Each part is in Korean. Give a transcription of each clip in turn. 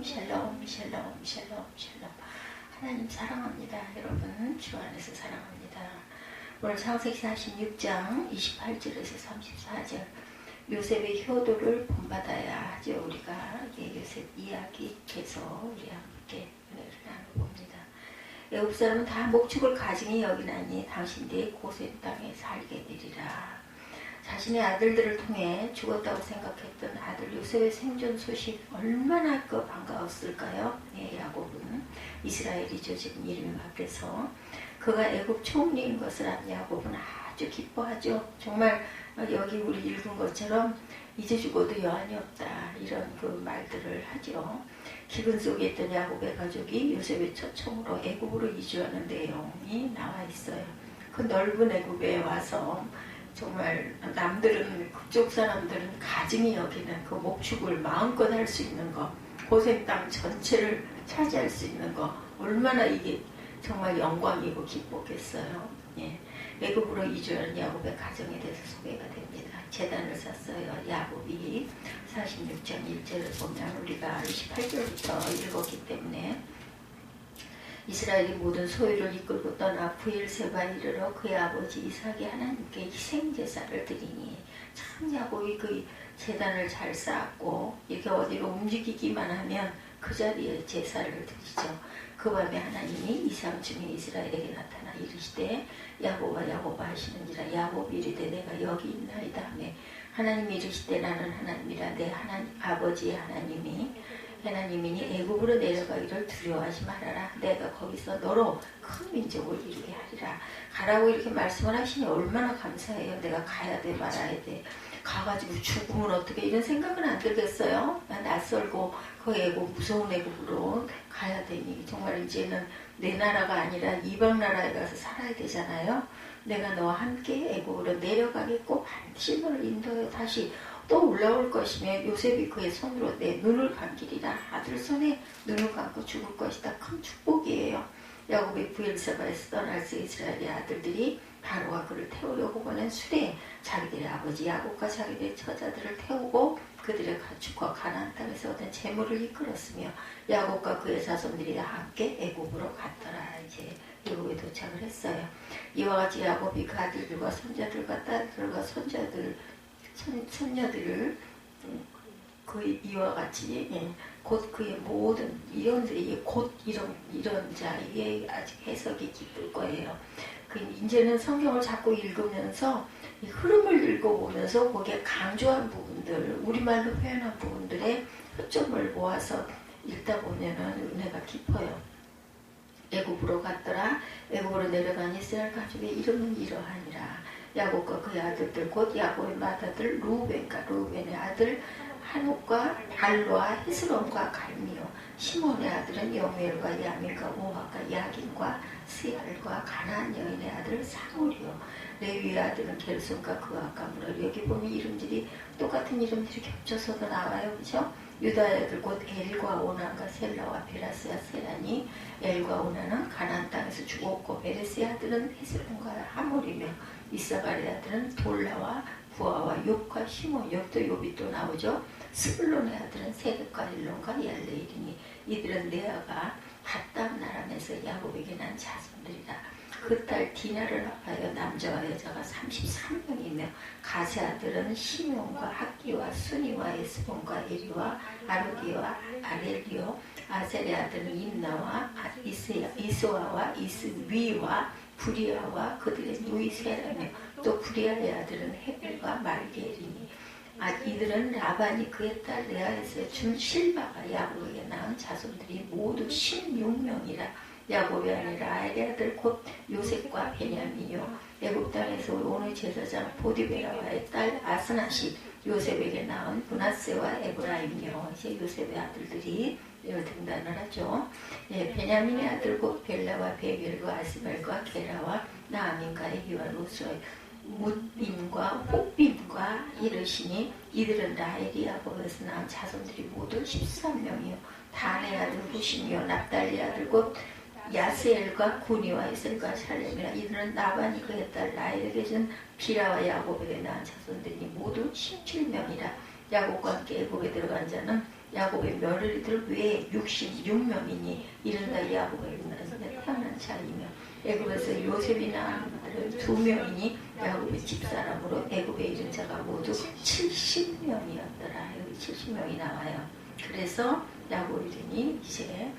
샬롬 샬롬 샬롬 샬롬 샬롬. 하나님 사랑합니다. 여러분 주 안에서 사랑합니다. 오늘 창세기 46장 28절에서 34절 요셉의 효도를 본받아야 하죠. 우리가 요셉 이야기 계속 우리 함께 은혜를 나눠봅니다. 애굽 사람은 다 목축을 가증히 여기나니 당신들이 고센 땅에 살게 되리라. 자신의 아들들을 통해 죽었다고 생각했던 아들 요셉의 생존 소식 얼마나 반가웠을까요? 예, 야곱은 이스라엘이죠. 지금 이름이 바뀌어서 그가 애굽 총리인 것을 안 야곱은 아주 기뻐하죠. 정말 여기 우리 읽은 것처럼 이제 죽어도 여한이 없다 이런 그 말들을 하죠. 기근 속에 있던 야곱의 가족이 요셉의 초청으로 애굽으로 이주하는 내용이 나와 있어요. 그 넓은 애굽에 와서 정말 남들은 그쪽 사람들은 가증히 여기는 그 목축을 마음껏 할 수 있는 거, 고센 땅 전체를 차지할 수 있는 거 얼마나 이게 정말 영광이고 기뻤겠어요. 예. 애굽으로 이주하는 야곱의 가정에 대해서 소개가 됩니다. 제단을 샀어요. 야곱이 46장 1절을 보면 우리가 28절부터 읽었기 때문에 이스라엘이 모든 소유를 이끌고 떠나 부엘세바에 이르러 그의 아버지 이삭이 하나님께 희생제사를 드리니 참 야곱이 그 제단을 잘 쌓았고 이렇게 어디로 움직이기만 하면 그 자리에 제사를 드리죠. 그 밤에 하나님이 이상 중에 이스라엘에게 나타나 이르시되 야곱아 야곱아 하시는지라. 야곱이 이르되 내가 여기 있나이다 하매 하나님이 이르시되 나는 하나님이라 내 하나님 아버지의 하나님이니 애굽으로 내려가기를 두려워하지 말아라. 내가 거기서 너로 큰 민족을 이루게 하리라. 가라고 이렇게 말씀을 하시니 얼마나 감사해요. 내가 가야 돼 말아야 돼. 가가지고 죽으면 어떻게 이런 생각은 안 들겠어요. 낯설고 그 애굽 무서운 애굽으로 가야 되니 정말 이제는 내 나라가 아니라 이방 나라에 가서 살아야 되잖아요. 내가 너와 함께 애굽으로 내려가겠고 반드시 너를 인도해 다시 또 올라올 것이며 요셉이 그의 손으로 내 눈을 감기리라. 아들 손에 눈을 감고 죽을 것이다. 큰 축복이에요. 야곱이 부엘세바에서 떠날 때 이스라엘의 아들들이 바로가 그를 태우려고 보낸 수레에 자기들의 아버지 야곱과 자기들의 처자들을 태우고 그들의 가축과 가나안 땅에서 얻은 재물을 이끌었으며 야곱과 그의 자손들이 함께 애굽으로 갔더라. 이제 애굽에 도착을 했어요. 이와 같이 야곱이 그 아들들과 손자들과 딸들과 손녀들을 이와 같이 곧 그의 모든 이런들이 곧 이런 자에게 아직 해석이 깊을 거예요. 이제는 성경을 자꾸 읽으면서 이 흐름을 읽어보면서 거기에 강조한 부분들, 우리말로 표현한 부분들의 허점을 모아서 읽다 보면은 은혜가 깊어요. 애굽으로 갔더라. 애굽으로 내려간 이스라엘 가족의 이름은 이러하니라. 야곱과 그의 아들들 곧 야곱의 맏아들 루벤의 아들 한옥과 발로와 헤스론과 갈미요. 시몬의 아들은 여무엘과 야민과 오하과 야긴과 스얄과 가나안 여인의 아들 사울이요. 레위의 아들은 게르손과 그아가 무라리. 여기 보면 이름들이 똑같은 이름들이 겹쳐서도 나와요. 그죠? 유다의 아들 곧 엘과 오나가 셀라와 베라스와 세라니. 엘과 오나는 가나안 땅에서 죽었고 베레스의 아들은 헤스론과 하몰이며 이사갈의 아들은 돌라와 부아와 욥과 시몬. 여기도 욥이 또 나오죠. 스불론의 아들은 세굣과 일론과 얄레일이니 이들은 레아가 갓담 나람에서 야곱에게 난 자손들이라. 그 딸 디나를 합하여 남자와 여자가 33명이며 가세 아들은 시몬과 학기와 순이와 에스본과 에리와 아르디와 아렐리오. 아셀의 아들은 임나와 이스와와 이스위와 부리아와 그들의 누이세라며 또 부리아의 아들은 헤벨과 말게리니. 이들은 라반이 그의 딸 레아에서 준 실바가 야곱에게 낳은 자손들이 모두 16명이라. 야곱이 아니라 아엘의 아들 곧 요셉과 베냐민이요. 애굽 땅에서 오늘 제사장 보디베라와의 딸 아스낫이 요셉에게 낳은 므낫세와 에브라임이요. 이제 요셉의 아들들이 등단을 하죠. 예, 베냐민의 아들 곧 벨라와 베겔과 아스벨과 게라와 나아민과 에히와 로스와 뭇빔과 혹빔과 이르시니 이들은 라헬이 야곱에서 낳은 자손들이 모두 13명이요. 단의 아들 후심이요. 납달리 아들 곧 야스엘과 구니와 에셀과 살렘이라. 이들은 나반이 그의 딸 라헬에게 준 비라와 야곱에게 낳은 자손들이 모두 17명이라. 야곱과 함께 애굽에 들어간 자는 야곱의 며느리들 외에 66명이니 이른다 야곱의 태어난 자이며 애굽에서 요셉이나 아들은 2명이니 야곱의 집사람으로 애굽에 이른 자가 모두 70명이었더라. 여기 70명이 나와요. 그래서 야곱이니 이제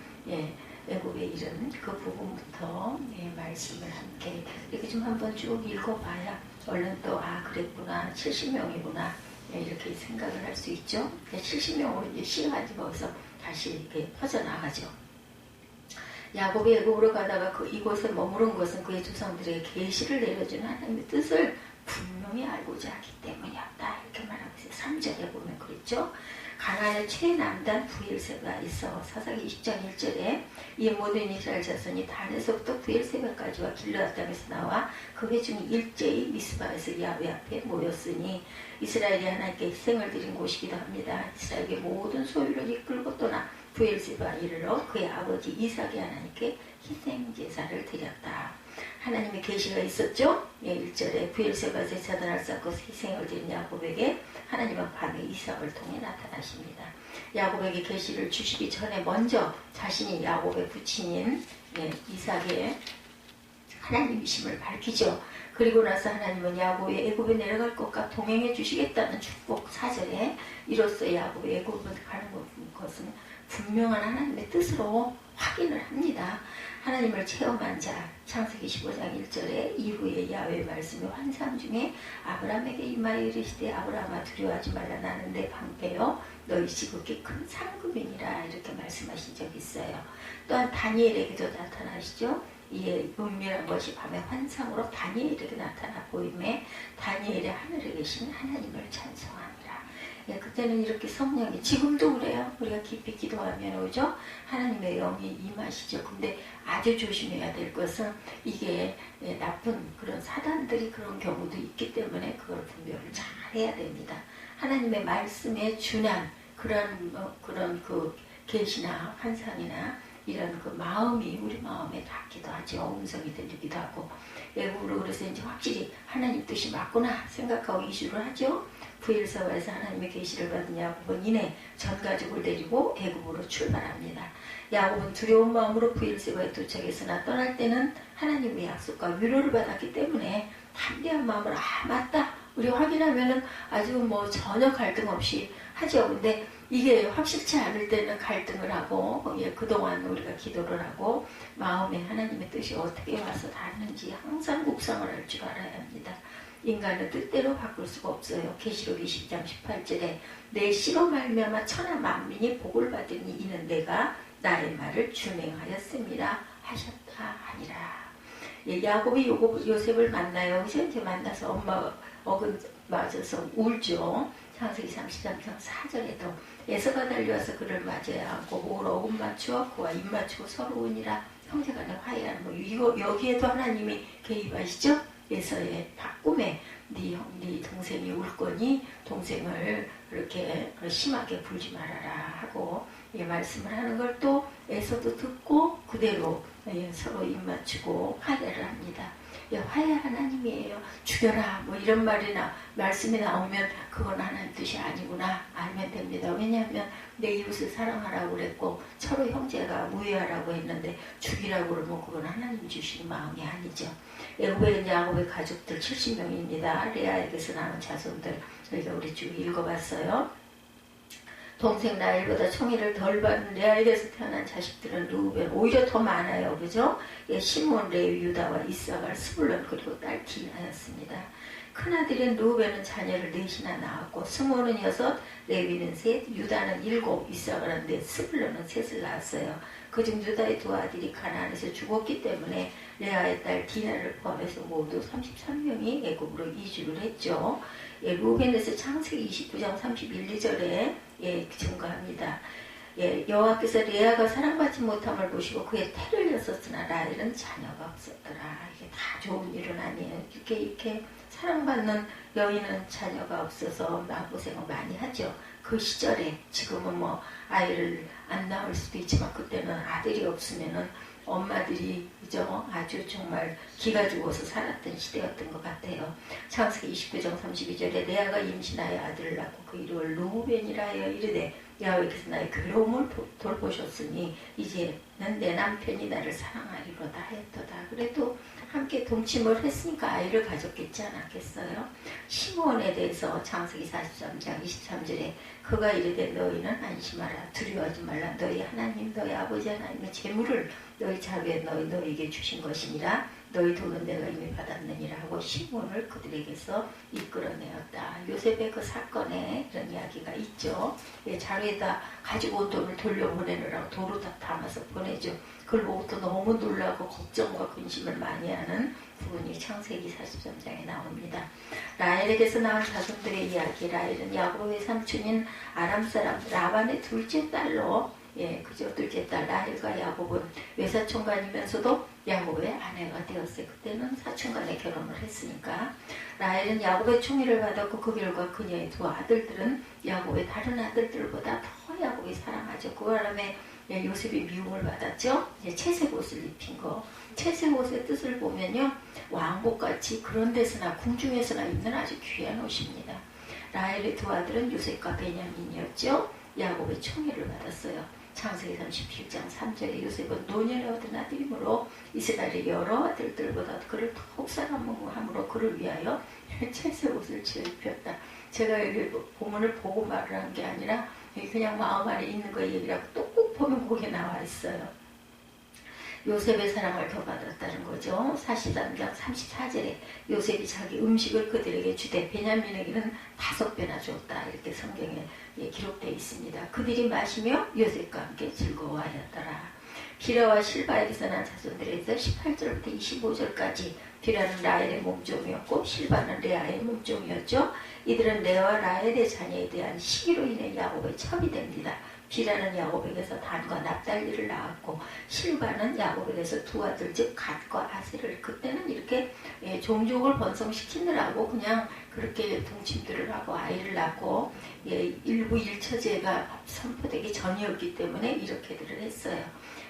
애굽에 이른 그 부분부터 말씀을 함께 이렇게 좀 한번 쭉 읽어봐야 얼른 또 그랬구나 70명이구나 이렇게 생각을 할 수 있죠. 70명으로 이제 시간이 벌써 다시 이렇게 퍼져나가죠. 야곱이 애굽으로 가다가 이곳에 머무른 것은 그의 조상들에게 계시를 내려주는 하나님의 뜻을 분명히 알고자 하기 때문이었다. 이렇게 말하고 있어요. 3절에 보면 그랬죠. 가나안의 최남단 브엘세바가 있어. 사사기 20장 1절에 이 모든 이스라엘 자손이 단에서부터 브엘세바까지와 길르앗 땅에서 나와 그 회중이 일제히 미스바에서 야훼 앞에 모였으니 이스라엘이 하나님께 희생을 드린 곳이기도 합니다. 이스라엘의 모든 소유를 이끌고 떠나 브엘세바 이르러 그의 아버지 이삭이 하나님께 희생 제사를 드렸다. 하나님의 계시가 있었죠. 1절에 브엘세바에서 제단을 쌓고 희생을 드린 야곱에게 하나님은 밤에 이삭을 통해 나타나십니다. 야곱에게 계시를 주시기 전에 먼저 자신이 야곱의 부친인 이삭의 하나님이심을 밝히죠. 그리고 나서 하나님은 야곱이 애굽에 내려갈 것과 동행해 주시겠다는 축복 4절에 이로써 야곱이 애굽에 가는 것은 분명한 하나님의 뜻으로 확인을 합니다. 하나님을 체험한 자 창세기 15장 1절에 이후에 야훼의 말씀의 환상 중에 아브라함에게 임하여 이르시되 아브라함아 두려워하지 말라 나는 내 방패요 너희 지극히 큰 상급이니라 이렇게 말씀하신 적이 있어요. 또한 다니엘에게도 나타나시죠. 이에 은밀한 것이 밤의 환상으로 다니엘에게 나타나 보임에 다니엘의 하늘에 계신 하나님을 찬송하니라. 그때는 이렇게 성령이 지금도 그래요. 우리가 깊이 기도하면 오죠. 하나님의 영이 임하시죠. 근데 아주 조심해야 될 것은 이게 나쁜 그런 사단들이 그런 경우도 있기 때문에 그걸 분별을 잘 해야 됩니다. 하나님의 말씀에 준한 그런 그 계시나 환상이나 이런 그 마음이 우리 마음에 닿기도 하죠. 음성이 들리기도 하고 애굽으로 그래서 이제 확실히 하나님 뜻이 맞구나 생각하고 이주를 하죠. 브엘세바에서 하나님의 계시를 받은 야곱은 이내 전 가족을 데리고 애굽으로 출발합니다. 야곱은 두려운 마음으로 브엘세바에 도착했으나 떠날 때는 하나님의 약속과 위로를 받았기 때문에 담대한 마음으로 맞다 우리 확인하면은 아주 뭐 전혀 갈등 없이 하죠. 근데 이게 확실치 않을 때는 갈등을 하고 그동안 우리가 기도를 하고 마음에 하나님의 뜻이 어떻게 와서 닿는지 항상 묵상을 할 줄 알아야 합니다. 인간은 뜻대로 바꿀 수가 없어요. 계시록 20장 18절에 내 씨로 말미암아 천하 만민이 복을 받으니 이는 내가 나의 말을 준행하였습니다 하셨다 하니라. 야곱이 요셉을 만나요. 이제 만나서 엄마 어근 맞아서 울죠. 창세기 33장 4절에도 에서가 달려와서 그를 맞아야 하고 목을 어금 맞추어 그와 입 맞추고 서로 우니라 형제간에 화해하는 거. 이거 여기에도 하나님이 개입하시죠. 에서의 바꿈에 네 동생이 울 거니 동생을 이렇게 심하게 불지 말아라 하고 말씀을 하는 걸 또 에서도 듣고 그대로 서로 입 맞추고 화해를 합니다. 화해 하나님이에요. 죽여라 뭐 이런 말씀이 나오면 그건 하나님 뜻이 아니구나 알면 됩니다. 왜냐하면 내 이웃을 사랑하라고 그랬고 서로 형제가 우애하라고 했는데 죽이라고 그러면 그건 하나님 주시는 마음이 아니죠. 애굽의 야곱의 가족들 70명입니다. 레아에게서 나온 자손들 저희가 우리 쭉 읽어봤어요. 동생 라헬보다 총애를 덜 받은 레아에게서 태어난 자식들은 루벤 오히려 더 많아요. 그죠? 시몬, 레위, 유다와 이사갈, 스불론 그리고 딸 디나였습니다. 큰아들인 루벤은 자녀를 넷이나 낳았고 스몬은 6, 레위는 3, 유다는 7, 이사갈은 4, 스불론은 3을 낳았어요. 그중 유다의 2 아들이 가나안에서 죽었기 때문에 레아의 딸 디나를 포함해서 모두 33명이 애굽으로 이주를 했죠. 루벤에서 창세기 29장 31, 2절에 증거합니다. 여호와께서 레아가 사랑받지 못함을 보시고 그의 태를 여섰으나 라헬은 자녀가 없었더라. 이게 다 좋은 일은 아니에요. 이렇게 사랑받는 여인은 자녀가 없어서 마음고생을 많이 하죠. 그 시절에 지금은 뭐 아이를 안 낳을 수도 있지만 그때는 아들이 없으면은 엄마들이 그죠? 아주 정말 기가 죽어서 살았던 시대였던 것 같아요. 창세기 29장 32절에 레아가 임신하여 아들을 낳고 그 이름을 루벤이라 하여 이르되 여호와께서 나의 괴로움을 돌보셨으니 이제는 내 남편이 나를 사랑하리로다 하였도다. 그래도 함께 동침을 했으니까 아이를 가졌겠지 않았겠어요? 시므온에 대해서 창세기 43장 23절에 그가 이르되 너희는 안심하라 두려워하지 말라 너희 하나님 너희 아버지 하나님의 재물을 너희 자루에 너희에게 주신 것이니라 너희 돈은 내가 이미 받았느니라 하고 시므온을 그들에게서 이끌어내었다. 요셉의 그 사건에 이런 이야기가 있죠. 자루에다 가지고 온 돈을 돌려보내느라고 도로 다 담아서 보내죠. 그걸 보고 또 너무 놀라고 걱정과 근심을 많이 하는 부분이 창세기 43장에 나옵니다. 라헬에게서 나온 자손들의 이야기. 라헬은 야곱의 삼촌인 아람 사람 라반의 둘째 딸로 그죠. 둘째 딸 라헬과 야곱은 외사촌간이면서도 야곱의 아내가 되었어요. 그때는 사촌간에 결혼을 했으니까. 라헬은 야곱의 총애를 받았고 그 결과 그녀의 두 아들들은 야곱의 다른 아들들보다 더 야곱이 사랑하죠. 그 바람에 요셉이 미움을 받았죠. 채색 옷을 입힌 거. 채색 옷의 뜻을 보면요. 왕복같이 그런 데서나 궁중에서나 입는 아주 귀한 옷입니다. 라헬의 두 아들은 요셉과 베냐민이었죠. 야곱의 총애를 받았어요. 창세기 37장 3절에 요셉은 노년에 얻은 아들이므로 이스라엘의 여러 아들들보다 그를 더욱 사랑함으로 그를 위하여 채색 옷을 지어 입혔다. 제가 여기 본문을 보고 말을 한 게 아니라 그냥 마음 안에 있는 거 얘기라고 또 꼭 보면 거기에 나와 있어요. 요셉의 사랑을 더 받았다는 거죠. 43장 34절에 요셉이 자기 음식을 그들에게 주되 베냐민에게는 5배나 줬다. 이렇게 성경에 기록되어 있습니다. 그들이 마시며 요셉과 함께 즐거워하였더라. 비라와 실바에게서 난 자손들에서 18절부터 25절까지 비라는 라헬의 몸종이었고 실바는 레아의 몸종이었죠. 이들은 레아와 라헬의 자녀에 대한 시기로 인해 야곱의 첩이 됩니다. 비라는 야곱에게서 단과 납달리를 낳았고 실바는 야곱에게서 두 아들 즉 갓과 아셀을 그때는 이렇게 종족을 번성시키느라고 그냥 그렇게 동침들을 하고 아이를 낳고 일부 일처제가 선포되기 전이었기 때문에 이렇게들을 했어요.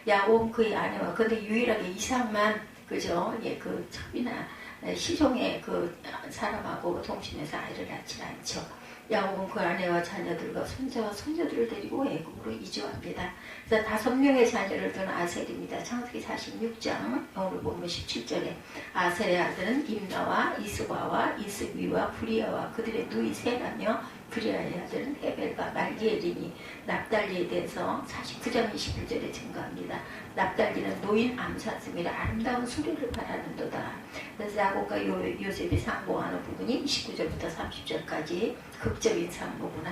야곱은 그의 아내와 근데 유일하게 이삭만 그죠? 그 첩이나 시종의 그 사람하고 동침해서 아이를 낳지 않죠. 야곱은 그 아내와 자녀들과 손자와 손녀들을 데리고 애굽으로 이주합니다. 그래서 5명의 자녀를 둔 아셀입니다. 창세기 46장 오늘 보면 17절에 아셀의 아들은 임나와 이스바와 이스위와 브리아와 그들의 누이 세라며 브리아의 아들은 헤벨과 말기엘이니 납달리에 대해서 49장 21절에 증거합니다. 납달리는 노인 암사슴이라 아름다운 수리를 바라는도다. 그래서 야곱과 요셉이 상봉하는 부분이 29절부터 30절까지 극적인 상봉을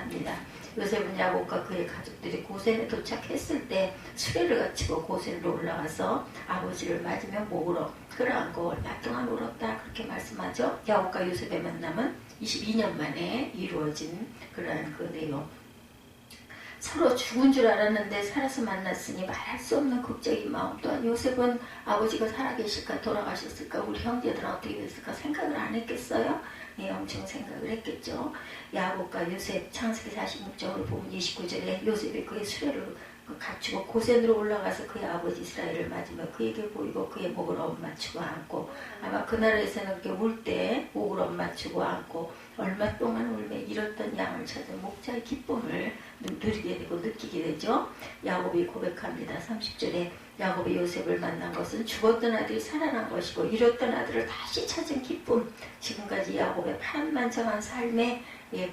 요셉은 야곱과 그의 가족들이 고센에 도착했을 때 수레를 갖추고 고센으로 올라가서 아버지를 맞으며 목으로 끌어안고 얼마 동안 울었다 그렇게 말씀하죠. 야곱과 요셉의 만남은 22년 만에 이루어진 그러한 그 내용. 서로 죽은 줄 알았는데 살아서 만났으니 말할 수 없는 극적인 마음. 또한 요셉은 아버지가 살아계실까 돌아가셨을까 우리 형제들은 어떻게 됐을까 생각을 안 했겠어요? 엄청 생각을 했겠죠. 야곱과 요셉 창세기 46장으로 보면 29절에 요셉이 그의 수레를 갖추고 고센으로 올라가서 그의 아버지 이스라엘을 맞으며 그에게 보이고 그의 목을 엇맞추고 안고 아마 그 나라에서는 그렇게 울 때 목을 엇맞추고 안고 얼마 동안 울며 잃었던 양을 찾은 목자의 기쁨을 누리게 되고 느끼게 되죠. 야곱이 고백합니다. 30절에 야곱이 요셉을 만난 것은 죽었던 아들이 살아난 것이고 잃었던 아들을 다시 찾은 기쁨. 지금까지 야곱의 파란만장한 삶에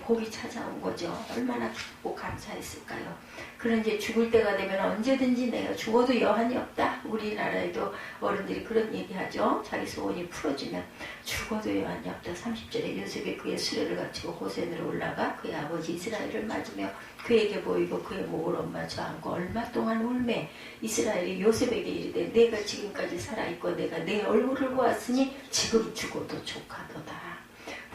복이 찾아온 거죠. 얼마나 기쁘고 감사했을까요. 그런 이제 죽을 때가 되면 언제든지 내가 죽어도 여한이 없다. 우리나라에도 어른들이 그런 얘기하죠. 자기 소원이 풀어지면 죽어도 여한이 없다. 30절에 요셉이 그의 수레를 갖추고 고센으로 올라가 그의 아버지 이스라엘을 맞으며 그에게 보이고 그의 목을 엇맞춰 안고 얼마 동안 울매 이스라엘이 요셉에게 이르되 내가 지금까지 살아있고 내가 내 얼굴을 보았으니 지금 죽어도 족하도다.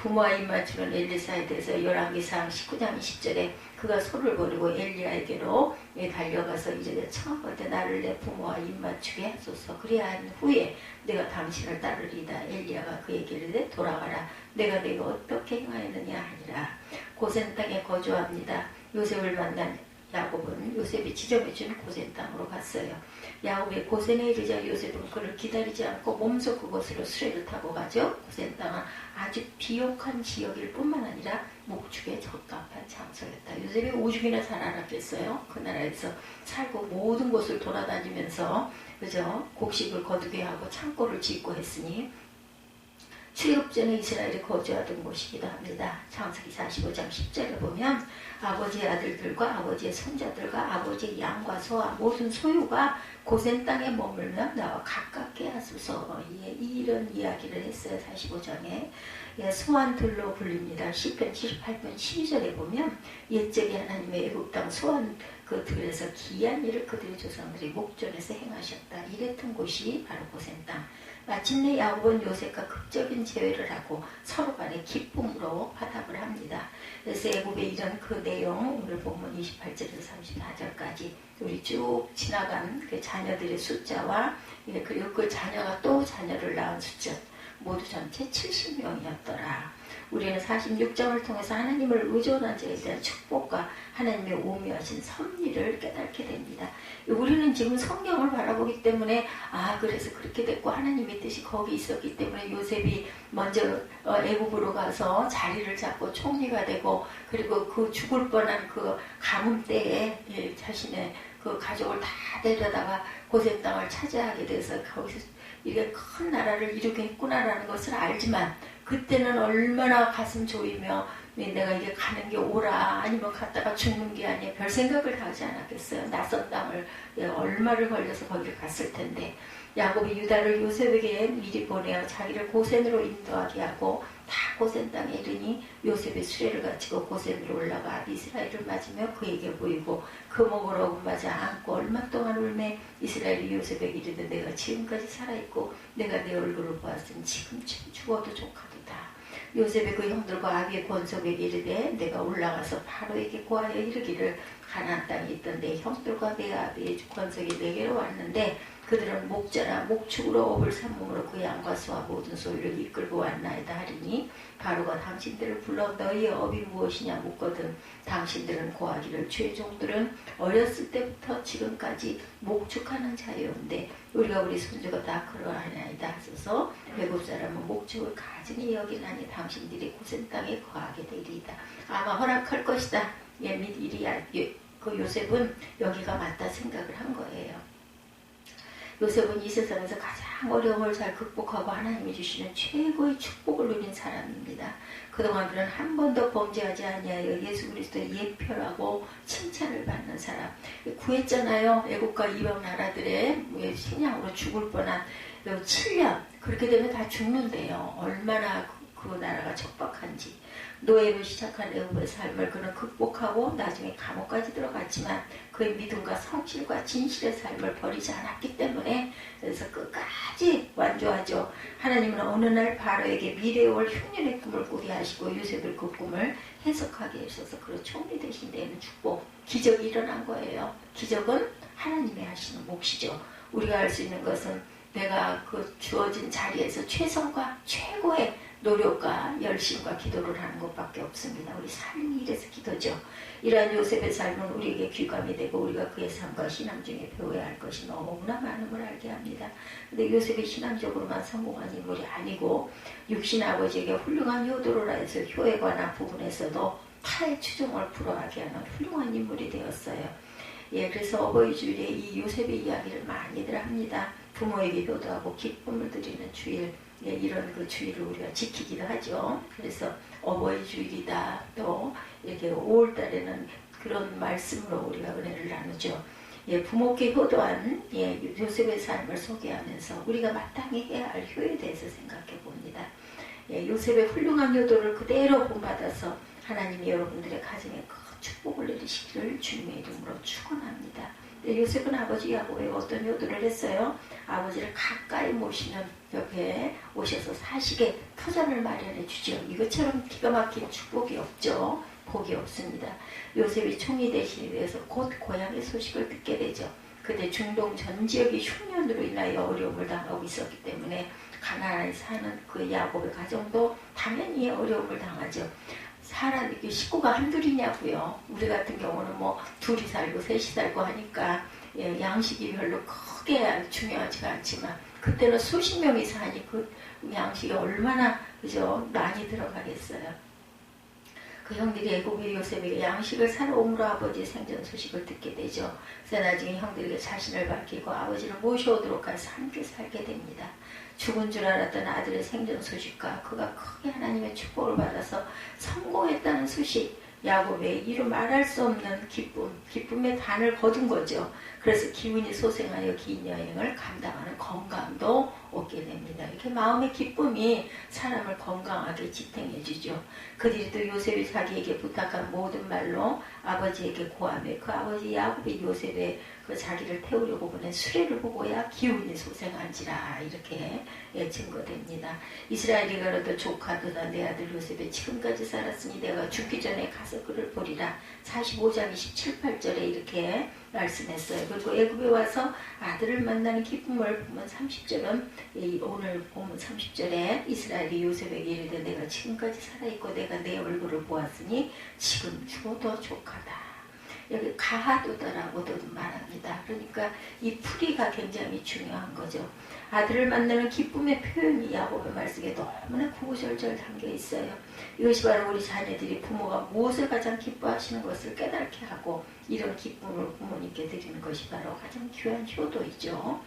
부모와 입맞추는 엘리사에 대해서 열왕기상 19장 20절에 그가 소를 버리고 엘리야에게로 달려가서 이제 청하건대 나를 내 부모와 입맞추게 하소서. 그리한 후에 내가 당신을 따르리이다. 엘리야가 그에게 이르되 돌아가라. 내가 어떻게 행하였느냐 하니라. 고센 땅에 거주합니다. 요셉을 만난 야곱은 요셉이 지정해준 고센 땅으로 갔어요. 야곱이 고센에 이르자 요셉은 그를 기다리지 않고 몸소 그곳으로 수레를 타고 가죠. 고센 땅은 아주 비옥한 지역일 뿐만 아니라 목축에 적합한 장소였다. 요셉이 오죽이나 잘 알았겠어요. 그 나라에서 살고 모든 곳을 돌아다니면서 그죠? 곡식을 거두게 하고 창고를 짓고 했으니 출애굽 전에 이스라엘이 거주하던 곳이기도 합니다. 창세기 45장 10절에 보면 아버지의 아들들과 아버지의 손자들과 아버지의 양과 소와 모든 소유가 고센 땅에 머물며 나와 가깝게 하소서. 이런 이야기를 했어요. 45장에. 소환들로 불립니다. 시편 78편 12절에 보면 옛적에 하나님의 애굽 땅 소환 그 들에서 기이한 일을 그들의 조상들이 목전에서 행하셨다. 이랬던 곳이 바로 고센 땅. 마침내 야곱은 요셉과 극적인 재회를 하고 서로 간에 기쁨으로 화답을 합니다. 그래서 애굽에 이런 그 내용 오늘 본문 28절에서 34절까지 우리 쭉 지나간 그 자녀들의 숫자와 그리고 그 자녀가 또 자녀를 낳은 숫자 모두 전체 70명이었더라. 우리는 46장을 통해서 하나님을 의존한 자에 대한 축복과 하나님의 오묘하신 섭리를 깨닫게 됩니다. 우리는 지금 성경을 바라보기 때문에 그래서 그렇게 됐고 하나님의 뜻이 거기 있었기 때문에 요셉이 먼저 애굽으로 가서 자리를 잡고 총리가 되고 그리고 그 죽을 뻔한 그 가뭄 때에 자신의 그 가족을 다 데려다가 고센 땅을 차지하게 돼서 거기서 이게 큰 나라를 이루게 했구나라는 것을 알지만 그때는 얼마나 가슴 조이며 내가 이게 가는 게 옳아 아니면 갔다가 죽는 게 아니야 별 생각을 다 하지 않았겠어요. 낯선 땅을 얼마를 걸려서 거기를 갔을 텐데 야곱이 유다를 요셉에게 미리 보내어 자기를 고센으로 인도하게 하고 다 고센 땅에 이르니 요셉의 수레를 갖추고 고센으로 올라가 이스라엘을 맞으며 그에게 보이고 그 목을 어긋마자 안고 얼마 동안 울매 이스라엘이 요셉에게 이르되 내가 지금까지 살아있고 내가 내 얼굴을 보았으니 지금쯤 죽어도 좋거니와. 요셉의 그 형들과 아비의 권속에게 이르되 내가 올라가서 바로에게 고하여 이르기를 가나안 땅에 있던 내 형들과 내 아비의 권속이 내게로 왔는데 그들은 목자나 목축으로 업을 삼음으로 그 양과 소와 모든 소유를 이끌고 왔나이다 하리니 바로가 당신들을 불러 너희의 업이 무엇이냐 묻거든 당신들은 고하기를 주의 종들은 어렸을 때부터 지금까지 목축하는 자였는데 우리가 우리 손주가 다 그러하나이다 하소서. 애굽 사람은 목축을 가증히 여기나니 당신들이 고센 땅에 거하게 되리이다. 아마 허락할 것이다. 및 이리야. 그 요셉은 여기가 맞다 생각을 한 거예요. 요셉은 이 세상에서 가장 어려움을 잘 극복하고 하나님이 주시는 최고의 축복을 누린 사람입니다. 그동안 그는 한 번도 범죄하지 아니하여 예수 그리스도의 예표라고 칭찬을 받는 사람. 구했잖아요. 애국과 이방 나라들의 식량으로 죽을 뻔한 7년. 그렇게 되면 다 죽는데요. 얼마나 그 나라가 척박한지. 노예로 시작한 애굽의 삶을 그는 극복하고 나중에 감옥까지 들어갔지만 그의 믿음과 성실과 진실의 삶을 버리지 않았기 때문에 그래서 끝까지 완주하죠. 하나님은 어느 날 바로에게 미래에 올 흉년의 꿈을 꾸게 하시고 요셉을 그 꿈을 해석하게 하셔서 그런 총리 되신 데에는 축복, 기적이 일어난 거예요. 기적은 하나님이 하시는 몫이죠. 우리가 할 수 있는 것은 내가 그 주어진 자리에서 최선과 최고의 노력과 열심과 기도를 하는 것밖에 없습니다. 우리 삶이 이래서 기도죠. 이러한 요셉의 삶은 우리에게 귀감이 되고 우리가 그의 삶과 신앙 중에 배워야 할 것이 너무나 많음을 알게 합니다. 근데 요셉이 신앙적으로만 성공한 인물이 아니고 육신 아버지에게 훌륭한 효도를 해서 효에 관한 부분에서도 타의 추종을 불허하게 하는 훌륭한 인물이 되었어요. 그래서 어버이 주일에 이 요셉의 이야기를 많이들 합니다. 부모에게 효도하고 기쁨을 드리는 주일, 이런 그 주일을 우리가 지키기도 하죠. 그래서 어버이 주일이다. 또 이렇게 5월달에는 그런 말씀으로 우리가 은혜를 나누죠. 부모께 효도한 요셉의 삶을 소개하면서 우리가 마땅히 해야 할 효에 대해서 생각해 봅니다. 요셉의 훌륭한 효도를 그대로 본받아서 하나님이 여러분들의 가정에 큰 축복을 내리시기를 주님의 이름으로 축원합니다. 요셉은 아버지 야곱에게 어떤 효도를 했어요? 아버지를 가까이 모시는 옆에 오셔서 사식에 터전을 마련해 주죠. 이것처럼 기가 막힌 축복이 없죠. 복이 없습니다. 요셉이 총리 되시기 위해서 곧 고향의 소식을 듣게 되죠. 그때 중동 전 지역이 흉년으로 인하여 어려움을 당하고 있었기 때문에 가나안에 사는 그 야곱의 가정도 당연히 어려움을 당하죠. 사람 이렇게 식구가 한둘이냐고요. 우리 같은 경우는 뭐 둘이 살고 셋이 살고 하니까 예, 양식이 별로 크게 중요하지가 않지만 그때는 수십 명이 사니 그 양식이 얼마나 그죠 많이 들어가겠어요. 그 형들이 애굽의 요셉에게 양식을 사러 오므로 아버지의 생전 소식을 듣게 되죠. 그래서 나중에 형들에게 자신을 밝히고 아버지를 모셔오도록 해서 함께 살게 됩니다. 죽은 줄 알았던 아들의 생전 소식과 그가 크게 하나님의 축복을 받아서 성공했다는 소식, 야곱의 이루 말할 수 없는 기쁨의 단을 거둔 거죠. 그래서 기운이 소생하여 긴 여행을 감당하는 건강도 얻게 됩니다. 이렇게 마음의 기쁨이 사람을 건강하게 지탱해 주죠. 그들이 또 요셉이 자기에게 부탁한 모든 말로 아버지에게 고하며 그 아버지 야곱이 요셉의 그 자기를 태우려고 보낸 수레를 보고야 기운이 소생한지라 이렇게 증거됩니다. 이스라엘이 가로되 조카도다 내 아들 요셉이 지금까지 살았으니 내가 죽기 전에 가서 그를 보리라. 45장 27, 8절에 이렇게 말씀했어요. 그리고 애굽에 와서 아들을 만나는 기쁨을 보면 30절은 오늘 보면 30절에 이스라엘이 요셉에게 이르되 내가 지금까지 살아있고 내가 내 얼굴을 보았으니 지금 죽어도 족하다. 여기 가하도다라고도 말합니다. 그러니까 이 풀이가 굉장히 중요한 거죠. 아들을 만나는 기쁨의 표현이 야곱의 말씀에 너무나 구구절절 담겨 있어요. 이것이 바로 우리 자녀들이 부모가 무엇을 가장 기뻐하시는 것을 깨닫게 하고 이런 기쁨을 부모님께 드리는 것이 바로 가장 귀한 효도이죠.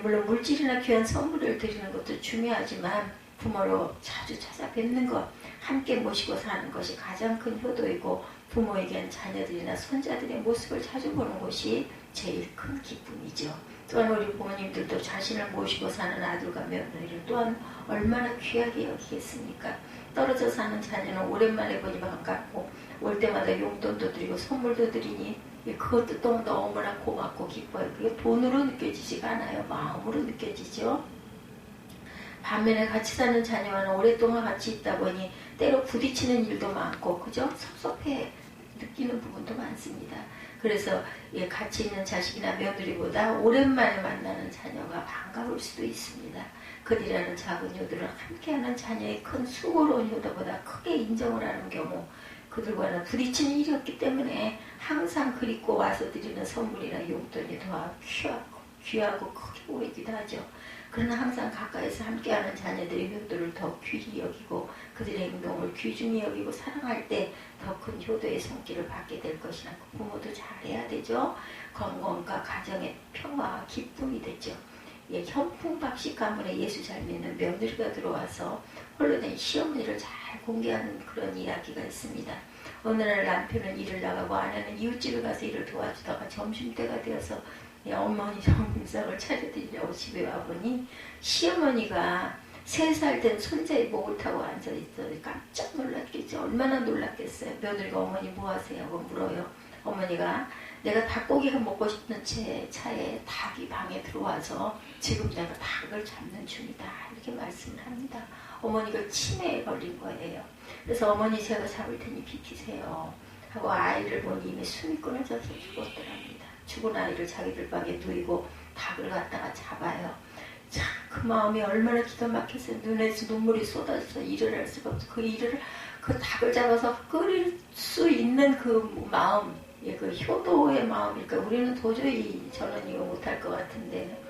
물론 물질이나 귀한 선물을 드리는 것도 중요하지만 부모로 자주 찾아뵙는 것, 함께 모시고 사는 것이 가장 큰 효도이고 부모에겐 자녀들이나 손자들의 모습을 자주 보는 것이 제일 큰 기쁨이죠. 또한 우리 부모님들도 자신을 모시고 사는 아들과 며느리를 또한 얼마나 귀하게 여기겠습니까? 떨어져 사는 자녀는 오랜만에 보니 반갑고 올 때마다 용돈도 드리고 선물도 드리니 그것도 또 너무나 고맙고 기뻐요. 그게 돈으로 느껴지지가 않아요. 마음으로 느껴지죠. 반면에 같이 사는 자녀와는 오랫동안 같이 있다 보니 때로 부딪히는 일도 많고 그죠? 섭섭해 느끼는 부분도 많습니다. 그래서 같이 있는 자식이나 며느리보다 오랜만에 만나는 자녀가 반가울 수도 있습니다. 그들이라는 작은 효도를 함께하는 자녀의 큰 수고로운 효도보다 크게 인정을 하는 경우 그들과는 부딪히는 일이 없기 때문에 항상 그립고 와서 드리는 선물이나 용돈이 더 귀하고 크게 보이기도 하죠. 그러나 항상 가까이서 함께하는 자녀들의 효도를 더 귀히 여기고 그들의 행동을 귀중히 여기고 사랑할 때 더 큰 효도의 손길을 받게 될 것이나 그 부모도 잘해야 되죠. 건강과 가정의 평화와 기쁨이 되죠. 현풍박식 가문에 예수 잘 믿는 며느리가 들어와서 홀로 된 시어머니를 잘 공개하는 그런 이야기가 있습니다. 어느 날 남편은 일을 나가고 아내는 이웃집에 가서 일을 도와주다가 점심때가 되어서 어머니 점심상을 차려드리려고 집에 와보니 시어머니가 3살 된 손자의 목을 타고 앉아있어서 깜짝 놀랐겠죠. 얼마나 놀랐겠어요. 며느리가 어머니 뭐 하세요? 하고 물어요. 어머니가 내가 닭고기가 먹고 싶은 차에 닭이 방에 들어와서 지금 내가 닭을 잡는 중이다. 이렇게 말씀을 합니다. 어머니가 치매에 걸린 거예요. 그래서 어머니 제가 잡을 테니 비키세요. 하고 아이를 보니 이미 숨이 끊어져서 죽었더랍니다. 죽은 아이를 자기들 방에 누이고 닭을 갖다가 잡아요. 참 그 마음이 얼마나 기가 막혔어요. 눈에서 눈물이 쏟아져서 일을 할 수가 없어. 그 닭을 잡아서 끓일 수 있는 그 마음, 그 효도의 마음이니까 우리는 도저히 저는 이거 못할 것 같은데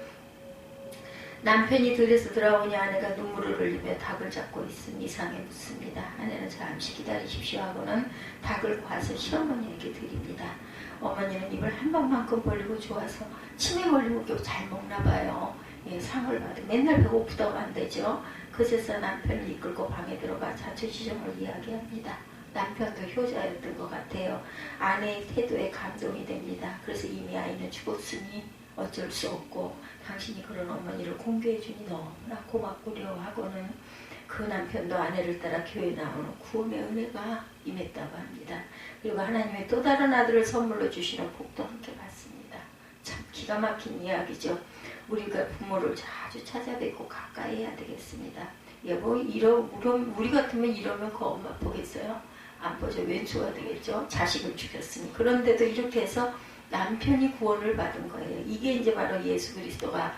남편이 들에서 돌아오니 아내가 눈물을 흘리며 닭을 잡고 있음 이상해 묻습니다. 아내는 잠시 기다리십시오 하고는 닭을 과서 시어머니에게 드립니다. 어머니는 입을 한 방만큼 벌리고 좋아서 치매 걸리고 잘 먹나 봐요. 상을 받아 맨날 배고프다고 안 되죠. 그제서 남편을 이끌고 방에 들어가 자초지종을 이야기합니다. 남편도 효자였던 것 같아요. 아내의 태도에 감동이 됩니다. 그래서 이미 아이는 죽었으니 어쩔 수 없고 당신이 그런 어머니를 공개해 주니 너무나 고맙구려 하고는 그 남편도 아내를 따라 교회에 나오는 구원의 은혜가 임했다고 합니다. 그리고 하나님의 또 다른 아들을 선물로 주시는 복도 함께 받습니다. 참 기가 막힌 이야기죠. 우리가 부모를 자주 찾아뵙고 가까이 해야 되겠습니다. 여보 우리 같으면 이러면 그 엄마 보겠어요? 안 보죠. 왼수가 되겠죠. 자식을 죽였으니. 그런데도 이렇게 해서 남편이 구원을 받은 거예요. 이게 이제 바로 예수 그리스도가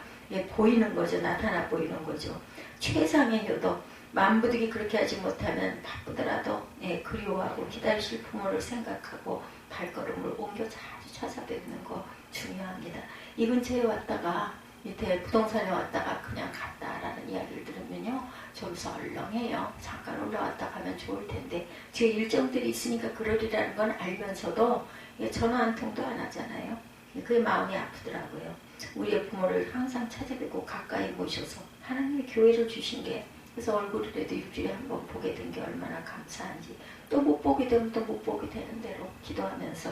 보이는 거죠. 나타나 보이는 거죠. 최상의 효도. 만부득이 그렇게 하지 못하면 바쁘더라도 그리워하고 기다리실 부모를 생각하고 발걸음을 옮겨 자주 찾아뵙는 거 중요합니다. 이 근처에 왔다가 밑에 부동산에 왔다가 그냥 갔다라는 이야기를 들으면요, 저기서 얼렁해요. 잠깐 올라왔다 가면 좋을 텐데 뒤에 일정들이 있으니까 그러리라는 건 알면서도 전화 한 통도 안 하잖아요. 그게 마음이 아프더라고요. 우리의 부모를 항상 찾아뵙고 가까이 모셔서 하나님의 교회를 주신 게, 그래서 얼굴이라도 일주일에 한 번 보게 된 게 얼마나 감사한지, 또 못 보게 되면 또 못 보게 되는 대로 기도하면서,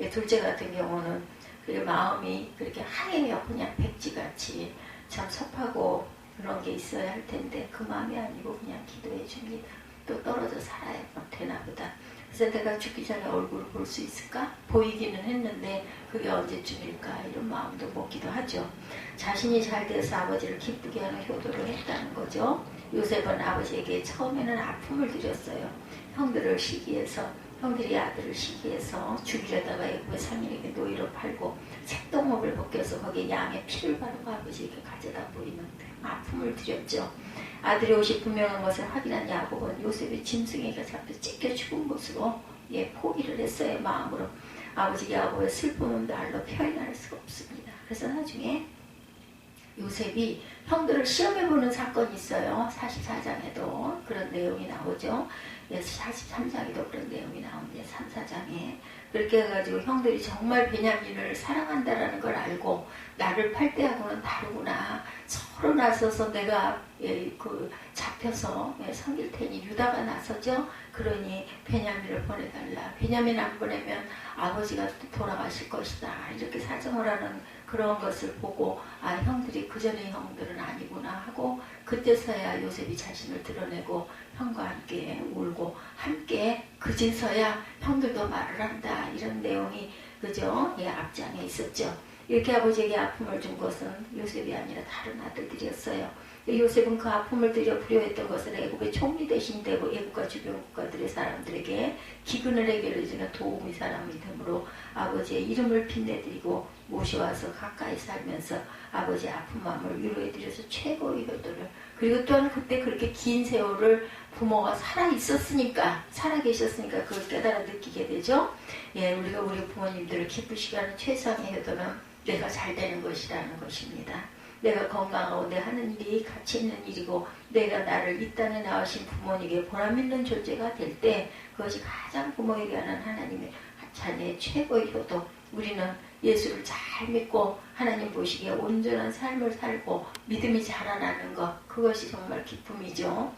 둘째 같은 경우는 그 마음이 그렇게 하얘요. 그냥 백지같이 참 섭하고 그런 게 있어야 할 텐데 그 마음이 아니고 그냥 기도해 줍니다. 또 떨어져 살아야 되나 보다. 그래서 내가 죽기 전에 얼굴을 볼 수 있을까? 보이기는 했는데 그게 언제쯤일까? 이런 마음도 먹기도 하죠. 자신이 잘 돼서 아버지를 기쁘게 하는 효도를 했다는 거죠. 요셉은 아버지에게 처음에는 아픔을 드렸어요. 형들을 시기해서, 형들이 아들을 시기해서 죽이려다가 애굽의 상인에게 노예로 팔고 색동업을 벗겨서 거기에 양의 피를 바르고 아버지에게 가져다 보이는 아픔을 드렸죠. 아들의 옷이 분명한 것을 확인한 야곱은 요셉의 짐승에게 잡혀 찢겨 죽은 것으로 포기를 했어요. 마음으로. 아버지 야곱의 슬픔은 말로 표현할 수가 없습니다. 그래서 나중에 요셉이 형들을 시험해보는 사건이 있어요. 44장에도 그런 내용이 나오죠. 43장에도 그런 내용이 나오는데 3, 4장에 그렇게 해가지고 형들이 정말 베냐민을 사랑한다라는 걸 알고 나를 팔 때하고는 다르구나. 서로 나서서 내가 잡혀서 섬길 테니 유다가 나서죠. 그러니 베냐민을 보내달라. 베냐민 안 보내면 아버지가 돌아가실 것이다. 이렇게 사정을 하는 그런 것을 보고 형들이 그전의 형들은 아니구나 하고 그때서야 요셉이 자신을 드러내고 형과 함께 울고 함께 그제서야 형들도 말을 한다. 이런 내용이 그죠? 앞장에 있었죠. 이렇게 아버지에게 아픔을 준 것은 요셉이 아니라 다른 아들들이었어요. 요셉은 그 아픔을 들여 부려했던 것은 애굽의 총리 대신 되고 애굽과 주변 국가들의 사람들에게 기근을 해결해주는 도우미 사람이 되므로 아버지의 이름을 빛내드리고 모셔와서 가까이 살면서 아버지의 아픈 마음을 위로해드려서 최고의 효도를, 그리고 또한 그때 그렇게 긴 세월을 부모가 살아계셨으니까 그걸 깨달아 느끼게 되죠. 우리가 우리 부모님들을 기쁘시게 하는 최상의 효도는 내가 잘 되는 것이라는 것입니다. 내가 건강하고 내 하는 일이 가치 있는 일이고 내가 나를 이 땅에 낳으신 부모님에게 보람있는 존재가 될 때 그것이 가장 부모에게 하는 하나님의 자녀의 최고의 효도. 우리는 예수를 잘 믿고 하나님 보시기에 온전한 삶을 살고 믿음이 자라나는 것, 그것이 정말 기쁨이죠.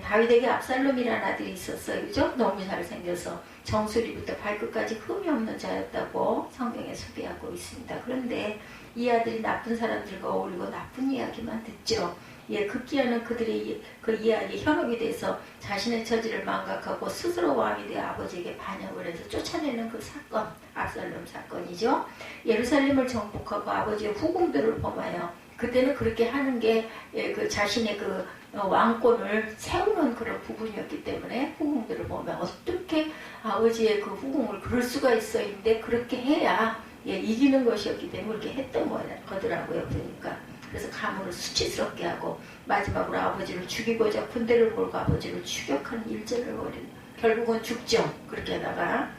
다윗에게 압살롬이라는 아들이 있었어요. 그죠? 너무 잘생겨서 정수리부터 발끝까지 흠이 없는 자였다고 성경에 소개하고 있습니다. 그런데 이 아들이 나쁜 사람들과 어울리고 나쁜 이야기만 듣죠. 급기야는 그들의 그 이야기에 현혹이 돼서 자신의 처지를 망각하고 스스로 왕이 되어 아버지에게 반역을 해서 쫓아내는 그 사건, 압살롬 사건이죠. 예루살렘을 정복하고 아버지의 후궁들을 범하여, 그때는 그렇게 하는 게 그 자신의 그 왕권을 세우는 그런 부분이었기 때문에 후궁들을 보면 어떻게 아버지의 그 후궁을 그럴 수가 있어인데 그렇게 해야 이기는 것이었기 때문에 그렇게 했던 거더라고요. 그러니까 그래서 가문을 수치스럽게 하고 마지막으로 아버지를 죽이고자 군대를 몰고 아버지를 추격하는 일전을 벌이는, 결국은 죽죠. 그렇게 하다가.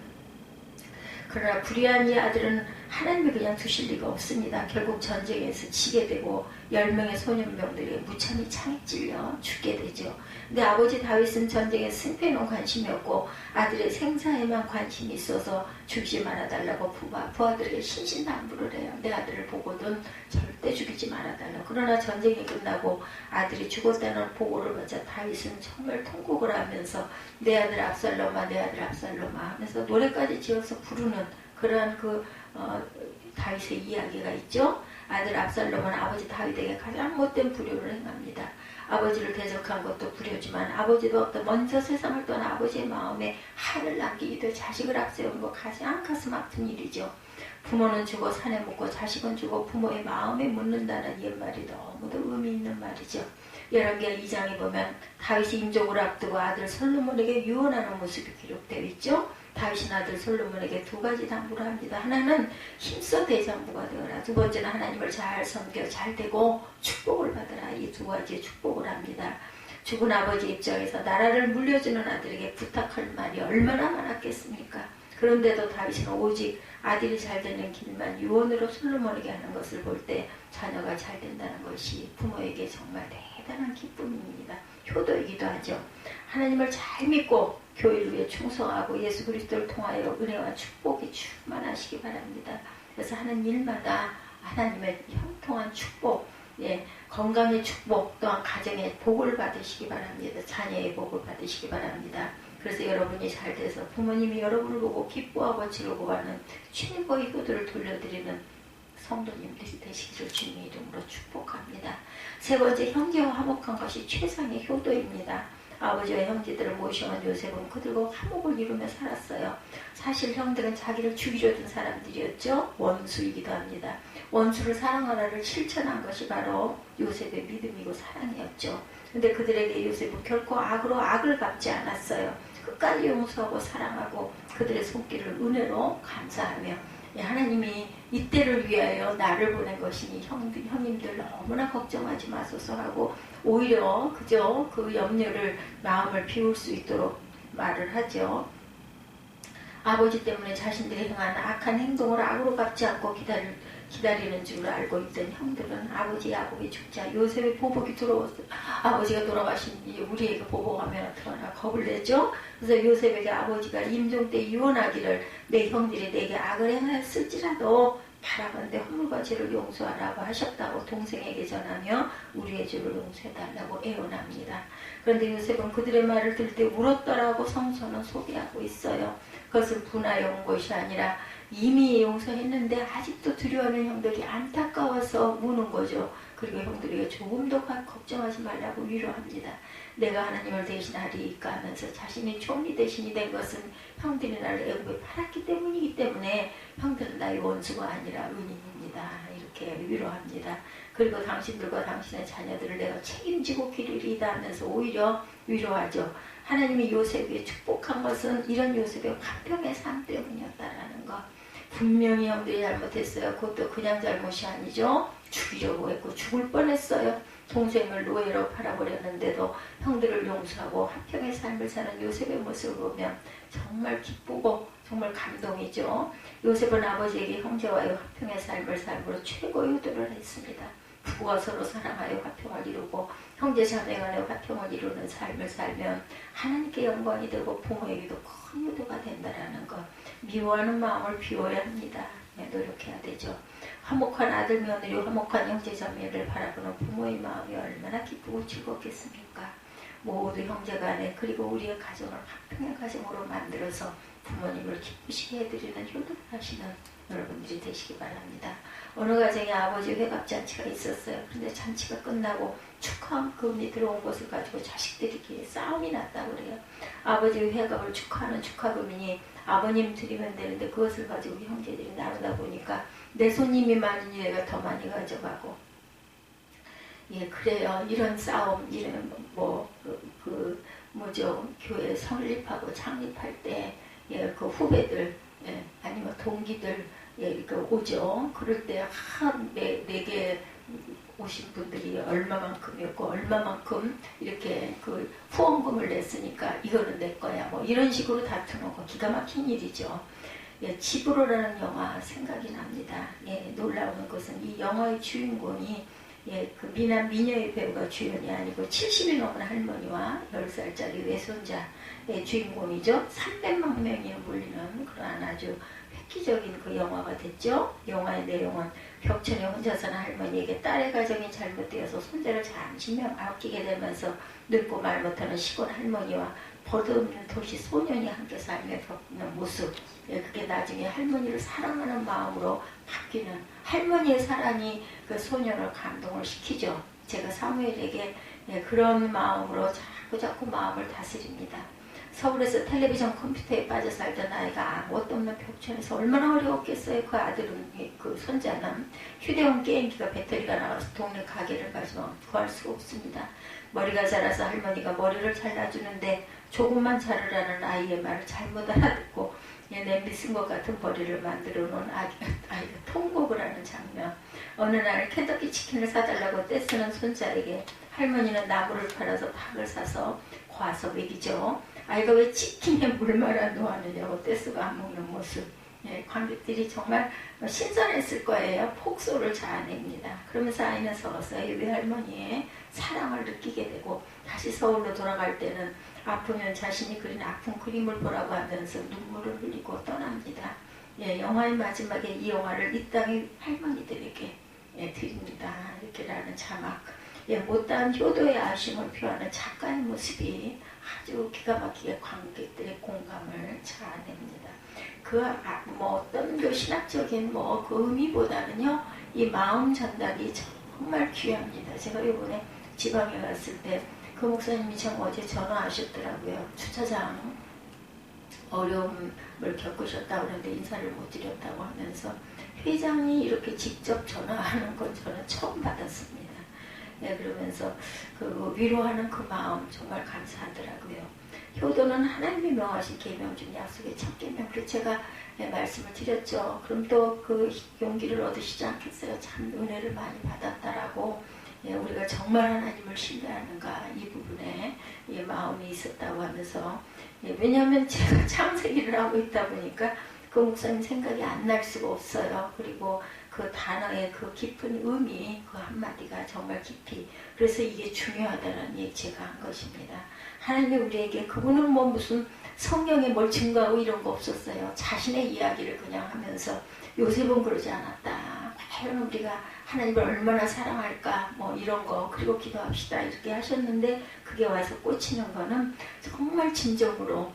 그러나 불의한 이 아들은 하나님이 그냥 두실 리가 없습니다. 결국 전쟁에서 지게 되고 10명의 소년병들이 무참히 창에 찔려 죽게 되죠. 근데 아버지 다윗은 전쟁의 승패에는 관심이 없고 아들의 생사에만 관심이 있어서 죽이지 말아달라고 부하들에게 신신당부를 해요. 내 아들을 보고든 절대 죽이지 말아달라고. 그러나 전쟁이 끝나고 아들이 죽었다는 보고를 받자 다윗은 정말 통곡을 하면서 내 아들 압살롬아, 내 아들 압살롬아 하면서 노래까지 지어서 부르는 그러한 다윗의 이야기가 있죠. 아들 압살롬은 아버지 다윗에게 가장 못된 불효를 행합니다. 아버지를 대적한 것도 불효지만 아버지도 먼저 세상을 떠나 아버지의 마음에 한을 남기기도 자식을 앞세우는 것 가장 가슴 아픈 일이죠. 부모는 죽어 산에 묻고 자식은 죽어 부모의 마음에 묻는다는 옛말이 너무도 의미 있는 말이죠. 열왕기하 2장에 보면 다윗이 임종을 앞두고 아들 솔로몬에게 유언하는 모습이 기록되어 있죠. 다윗의 아들 솔로몬에게 두 가지 당부를 합니다. 하나는 힘써 대장부가 되어라. 두 번째는 하나님을 잘 섬겨 잘 되고 축복을 받아라. 이 두 가지의 축복을 합니다. 죽은 아버지 입장에서 나라를 물려주는 아들에게 부탁할 말이 얼마나 많았겠습니까? 그런데도 다윗은 오직 아들이 잘 되는 길만 유언으로 솔로몬에게 하는 것을 볼 때 자녀가 잘 된다는 것이 부모에게 정말 대단한 기쁨입니다. 효도이기도 하죠. 하나님을 잘 믿고 교회를 위해 충성하고 예수 그리스도를 통하여 은혜와 축복이 충만하시기 바랍니다. 그래서 하는 일마다 하나님의 형통한 축복, 건강의 축복, 또한 가정의 복을 받으시기 바랍니다. 자녀의 복을 받으시기 바랍니다. 그래서 여러분이 잘 돼서 부모님이 여러분을 보고 기뻐하고 즐거워하는 최고의 효도를 돌려드리는 성도님들이 되시기를 주님의 이름으로 축복합니다. 세 번째, 형제와 화목한 것이 최상의 효도입니다. 아버지와 형제들을 모셔온 요셉은 그들과 화목을 이루며 살았어요. 사실 형들은 자기를 죽이려 든 사람들이었죠. 원수이기도 합니다. 원수를 사랑하라를 실천한 것이 바로 요셉의 믿음이고 사랑이었죠. 근데 그들에게 요셉은 결코 악으로 악을 갚지 않았어요. 끝까지 용서하고 사랑하고 그들의 손길을 은혜로 감사하며 하나님이 이때를 위하여 나를 보낸 것이니 형님들 너무나 걱정하지 마소서 하고 오히려 그저 그 염려를 마음을 비울 수 있도록 말을 하죠. 아버지 때문에 자신들이 행한 악한 행동을 악으로 갚지 않고 기다리는 줄 알고 있던 형들은 아버지 야곱이 죽자 요셉의 보복이 들어왔어요. 아버지가 돌아가신 뒤 우리에게 보복하면 어떡하나 겁을 내죠. 그래서 요셉에게 아버지가 임종 때 유언하기를 내 형들이 내게 악을 행하였을지라도 바라건대 허물과 죄를 용서하라고 하셨다고 동생에게 전하며 우리의 죄를 용서해달라고 애원합니다. 그런데 요셉은 그들의 말을 들을 때 울었더라고 성서는 소개하고 있어요. 그것은 분하여 온 것이 아니라 이미 용서했는데 아직도 두려워하는 형들이 안타까워서 우는 거죠. 그리고 형들에게 조금 더 걱정하지 말라고 위로합니다. 내가 하나님을 대신하리까 하면서 자신이 총리 대신이 된 것은 형들이 나를 애굽에 팔았기 때문이기 때문에 형들은 나의 원수가 아니라 은인입니다. 이렇게 위로합니다. 그리고 당신들과 당신의 자녀들을 내가 책임지고 기르리이다 하면서 오히려 위로하죠. 하나님이 요셉에게 축복한 것은 이런 요셉의 화평의 삶 때문이었다라는 것. 분명히 형들이 잘못했어요. 그것도 그냥 잘못이 아니죠. 죽이려고 했고 죽을 뻔했어요. 동생을 노예로 팔아버렸는데도 형들을 용서하고 화평의 삶을 사는 요셉의 모습을 보면 정말 기쁘고 정말 감동이죠. 요셉은 아버지에게 형제와의 화평의 삶을 삶으로 최고의 효도를 했습니다. 부부가 서로 사랑하여 화평을 이루고 형제 자매 간의 화평을 이루는 삶을 살면 하나님께 영광이 되고 부모에게도 큰 효도가 된다는 것. 미워하는 마음을 비워야 합니다. 노력해야 되죠. 화목한 아들 며느리, 화목한 형제 자매를 바라보는 부모의 마음이 얼마나 기쁘고 즐겁겠습니까? 모두 형제간에 그리고 우리의 가정을 화평의 가정으로 만들어서 부모님을 기쁘시게 해드리는 효도를 하시는 여러분들이 되시기 바랍니다. 어느 가정에 아버지 회갑잔치가 있었어요. 그런데 잔치가 끝나고 축하금이 들어온 것을 가지고 자식들끼리 싸움이 났다고 그래요. 아버지 회갑을 축하하는 축하금이 아버님 드리면 되는데 그것을 가지고 형제들이 나누다 보니까 내 손님이 많으니 내가 더 많이 가져가고 그래요. 이런 싸움, 이런 교회 설립하고 창립할 때 그 후배들 아니면 동기들 오죠. 그럴 때 내게 오신 분들이 얼마만큼이었고 얼마만큼 이렇게 그 후원금을 냈으니까 이거는 내 거야. 이런 식으로 다투는 거 기가 막힌 일이죠. 집으로라는 영화 생각이 납니다. 놀라운 것은 이 영화의 주인공이 그 미녀의 배우가 주연이 아니고 70이 넘은 할머니와 10살짜리 외손자의 주인공이죠. 300만 명이 몰리는 그러한 아주 획기적인 그 영화가 됐죠. 영화의 내용은 벽천에 혼자 사는 할머니에게 딸의 가정이 잘못되어서 손자를 잠시 아끼게 되면서 늙고 말 못하는 시골 할머니와 버릇없는 도시 소년이 함께 살며 겪는 모습, 그게 나중에 할머니를 사랑하는 마음으로 바뀌는 할머니의 사랑이 그 소년을 감동을 시키죠. 제가 사무엘에게 그런 마음으로 자꾸 마음을 다스립니다. 서울에서 텔레비전 컴퓨터에 빠져 살던 아이가 아무것도 없는 벽촌에서 얼마나 어려웠겠어요. 그 아들은, 그 손자는 휴대용 게임기가 배터리가 나와서 동네 가게를 가지만 구할 수가 없습니다. 머리가 자라서 할머니가 머리를 잘라주는데 조금만 자르라는 아이의 말을 잘못 알아듣고 냄비 쓴 것 같은 머리를 만들어 놓은 아이가 통곡을 하는 장면. 어느 날 켄터키 치킨을 사달라고 떼쓰는 손자에게 할머니는 나무를 팔아서 닭을 사서 과서 먹이죠. 아이가 왜 치킨에 물 말아 놓았느냐고 떼쓰고 안 먹는 모습. 관객들이 정말 신선했을 거예요. 폭소를 자아냅니다. 그러면서 아이는 서서 이 외할머니의 사랑을 느끼게 되고 다시 서울로 돌아갈 때는 아프면 자신이 그린 아픈 그림을 보라고 하면서 눈물을 흘리고 떠납니다. 영화의 마지막에 이 영화를 이 땅의 할머니들에게 드립니다. 이렇게라는 자막. 못다한 효도의 아쉬움을 표하는 작가의 모습이 아주 기가 막히게 관객들의 공감을 자아냅니다. 어떤 그 신학적인 그 의미보다는요, 이 마음 전달이 정말 귀합니다. 제가 이번에 지방에 갔을 때 그 목사님이 어제 전화하셨더라고요. 주차장 어려움을 겪으셨다고 그러는데 인사를 못 드렸다고 하면서 회장이 이렇게 직접 전화하는 건 저는 처음 받았습니다. 그러면서 그 위로하는 그 마음 정말 감사하더라고요. 효도는 하나님이 명하신 계명 중 약속의 첫 계명. 그래서 제가 말씀을 드렸죠. 그럼 또 그 용기를 얻으시지 않겠어요? 참 은혜를 많이 받았다라고. 우리가 정말 하나님을 신뢰하는가 이 부분에 마음이 있었다고 하면서 왜냐하면 제가 창세기를 하고 있다 보니까 그 목사님 생각이 안 날 수가 없어요. 그리고 그 단어의 그 깊은 의미 그 한마디가 정말 깊이 그래서 이게 중요하다는 얘기 제가 한 것입니다. 하나님이 우리에게 그분은 무슨 성경에 뭘 증거하고 이런 거 없었어요. 자신의 이야기를 그냥 하면서 요셉은 그러지 않았다. 과연 우리가 하나님을 얼마나 사랑할까 이런 거 그리고 기도합시다 이렇게 하셨는데 그게 와서 꽂히는 거는 정말 진정으로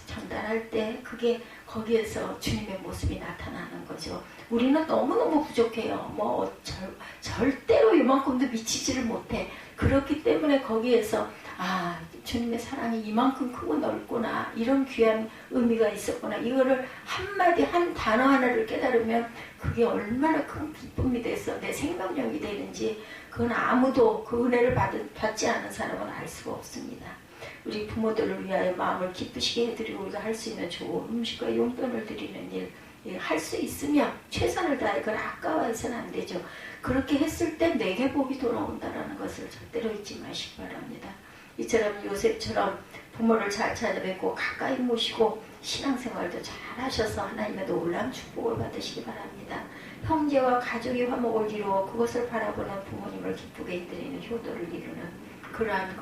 전달할 때 그게 거기에서 주님의 모습이 나타나는 거죠. 우리는 너무너무 부족해요. 절대로 이만큼도 미치지를 못해. 그렇기 때문에 거기에서 주님의 사랑이 이만큼 크고 넓구나 이런 귀한 의미가 있었구나 이거를 한마디 한 단어 하나를 깨달으면 그게 얼마나 큰 기쁨이 돼서 내 생명력이 되는지 그건 아무도 그 은혜를 받지 않은 사람은 알 수가 없습니다. 우리 부모들을 위하여 마음을 기쁘시게 해드리고 우리가 할 수 있는 좋은 음식과 용돈을 드리는 일 할 수 있으면 최선을 다해 그걸 아까워해서는 안 되죠. 그렇게 했을 때 내게 복이 돌아온다는 것을 절대로 잊지 마시기 바랍니다. 이처럼 요셉처럼 부모를 잘 찾아뵙고 가까이 모시고 신앙생활도 잘 하셔서 하나님의 놀라운 축복을 받으시기 바랍니다. 형제와 가족이 화목을 이루어 그것을 바라보는 부모님을 기쁘게 해드리는 효도를 이루는 그러한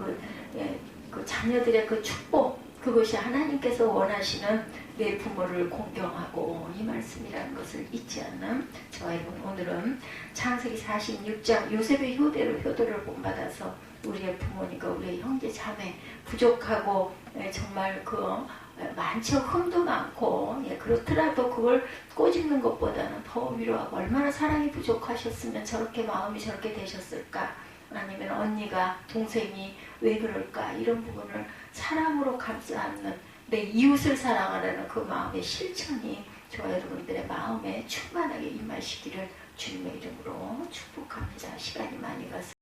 그 자녀들의 그 축복 그것이 하나님께서 원하시는 내 부모를 공경하고 이 말씀이라는 것을 잊지 않는 저와 여러분 오늘은 창세기 46장 요셉의 효도를 본받아서 우리의 부모님과 우리의 형제 자매 부족하고 정말 많죠. 흠도 많고 그렇더라도 그걸 꼬집는 것보다는 더 위로하고 얼마나 사랑이 부족하셨으면 저렇게 마음이 저렇게 되셨을까 아니면 언니가 동생이 왜 그럴까 이런 부분을 사랑으로 감싸 안는 내 이웃을 사랑하라는 그 마음의 실천이 저와 여러분들의 마음에 충만하게 임하시기를 주님의 이름으로 축복합니다. 시간이 많이 가서